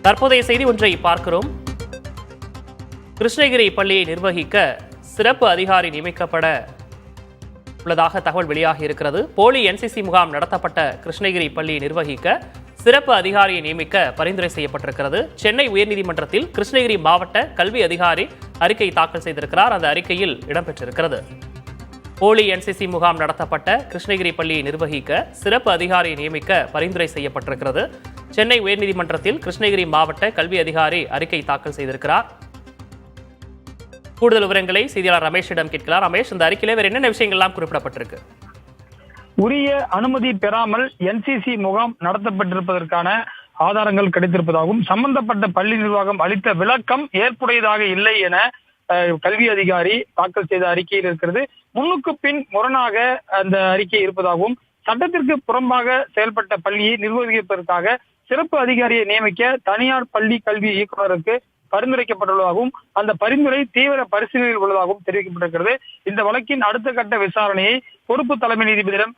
தற்போதைய செய்தி ஒன்றை பார்க்கிறோம். கிருஷ்ணகிரி பள்ளியை நிர்வகிக்க சிறப்பு அதிகாரி நியமிக்கப்பட உள்ளதாக தகவல் வெளியாகி இருக்கிறது. போலி என்சிசி முகாம் நடத்தப்பட்ட கிருஷ்ணகிரி பள்ளியை நிர்வகிக்க சிறப்பு அதிகாரியை நியமிக்க பரிந்துரை செய்யப்பட்டிருக்கிறது. சென்னை உயர்நீதிமன்றத்தில் கிருஷ்ணகிரி மாவட்ட கல்வி அதிகாரி அறிக்கை தாக்கல் செய்திருக்கிறார். அந்த அறிக்கையில் இடம்பெற்றிருக்கிறது. போலி என்சிசி முகாம் நடத்தப்பட்ட கிருஷ்ணகிரி பள்ளியை நிர்வகிக்க சிறப்பு அதிகாரியை நியமிக்க பரிந்துரை செய்யப்பட்டிருக்கிறது. சென்னை உயர்நீதிமன்றத்தில் கிருஷ்ணகிரி மாவட்ட கல்வி அதிகாரி அறிக்கை தாக்கல் செய்திருக்கிறார். கூடுதல் விவரங்களை செய்தியாளர் ரமேஷிடம் கேட்கலாம். ரமேஷ், இந்த அறிக்கையில வேற என்னென்ன விஷயங்கள்லாம் குறிப்பிடப்பட்டிருக்கு? உரிய அனுமதி பெறாமல் என்சிசி முகாம் நடத்தப்பட்டிருப்பதற்கான ஆதாரங்கள் கிடைத்திருப்பதாகவும் சம்பந்தப்பட்ட பள்ளி நிர்வாகம் அளித்த விளக்கம் ஏற்புடையதாக இல்லை என கல்வி அதிகாரி தாக்கல் செய்த அறிக்கையில் இருக்கிறது. முன்னுக்கு பின் முரணாக அந்த அறிக்கை இருப்பதாகவும் சட்டத்திற்கு புறம்பாக செயல்பட்ட பள்ளியை நிர்வகிப்பதற்காக சிறப்பு அதிகாரியை நியமிக்க தனியார் பள்ளி கல்வி இயக்குநருக்கு பரிந்துரைக்கப்பட்டுள்ளதாகவும் அந்த பரிந்துரை தீவிர பரிசீலனையில் உள்ளதாகவும் தெரிவிக்கப்பட்டிருக்கிறது. இந்த வழக்கின் அடுத்த கட்ட விசாரணையை பொறுப்பு தலைமை நீதிபதியிடம்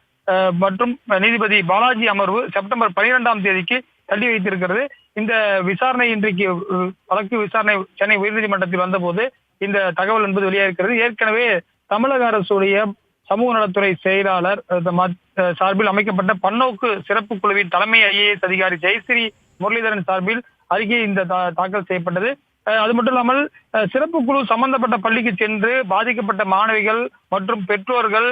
மற்றும் நீதிபதி பாலாஜி அமர்வு செப்டம்பர் 12ஆம் தேதிக்கு தள்ளி வைத்திருக்கிறது. இந்த விசாரணை இன்றைக்கு வழக்கு விசாரணை சென்னை உயர்நீதிமன்றத்தில் வந்தபோது இந்த தகவல் என்பது வெளியாகிறது. ஏற்கனவே தமிழக அரசுடைய சமூக நலத்துறை செயலாளர் சார்பில் அமைக்கப்பட்ட பன்னோக்கு சிறப்பு குழுவின் தலைமை ஐஏஎஸ் அதிகாரி ஜெயஸ்ரீ முரளிதரன் சார்பில் அறிக்கை இந்த தாக்கல் செய்யப்பட்டது. அது மட்டும் இல்லாமல் சிறப்பு குழு சம்பந்தப்பட்ட பள்ளிக்கு சென்று பாதிக்கப்பட்ட மாணவிகள் மற்றும் பெற்றோர்கள்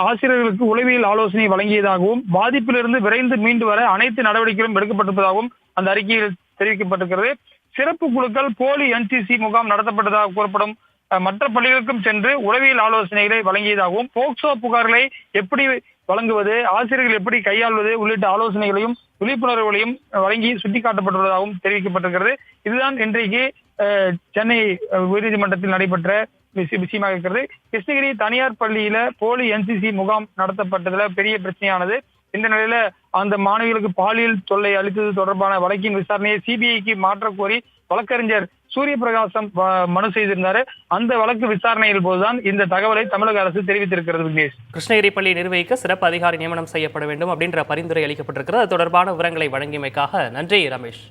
ஆசிரியர்களுக்கு உளவியல் ஆலோசனை வழங்கியதாகவும் பாதிப்பிலிருந்து விரைந்து மீண்டு வர அனைத்து நடவடிக்கைகளும் எடுக்கப்பட்டிருப்பதாகவும் அந்த அறிக்கையில் தெரிவிக்கப்பட்டிருக்கிறது. சிறப்பு குழுக்கள் போலி என்சிசி முகாம் நடத்தப்பட்டதாக கூறப்படும் மற்ற பள்ளிகளுக்கும் சென்று உளவியல் ஆலோசனைகளை வழங்கியதாகவும் போக்சோ புகார்களை எப்படி வழங்குவது, ஆசிரியர்கள் எப்படி கையாள்வது உள்ளிட்ட ஆலோசனைகளையும் விழிப்புணர்வுகளையும் வழங்கி சுட்டிக்காட்டப்பட்டுள்ளதாகவும் தெரிவிக்கப்பட்டிருக்கிறது. இதுதான் இன்றைக்கு சென்னை உயர்நீதிமன்றத்தில் நடைபெற்ற விஷயமாக இருக்கிறது. கிருஷ்ணகிரி தனியார் பள்ளியில போலி என்சிசி முகாம் நடத்தப்பட்டதுல பெரிய பிரச்சனையானது. இந்த நிலையில அந்த மாணவிகளுக்கு பாலியல் தொல்லை அளித்தது தொடர்பான வழக்கின் விசாரணையை சிபிஐக்கு மாற்ற கோரி வழக்கறிஞர் சூரிய பிரகாசம் மனு செய்திருந்தாரு. அந்த வழக்கு விசாரணையில் போதுதான் இந்த தகவலை தமிழக அரசு தெரிவித்திருக்கிறது. விக்னேஷ், கிருஷ்ணகிரி பள்ளியை நிர்வகிக்க சிறப்பு அதிகாரி நியமனம் செய்யப்பட வேண்டும் அப்படின்ற பரிந்துரை அளிக்கப்பட்டிருக்கிறது. அது தொடர்பான விவரங்களை வழங்கியமைக்காக நன்றி ரமேஷ்.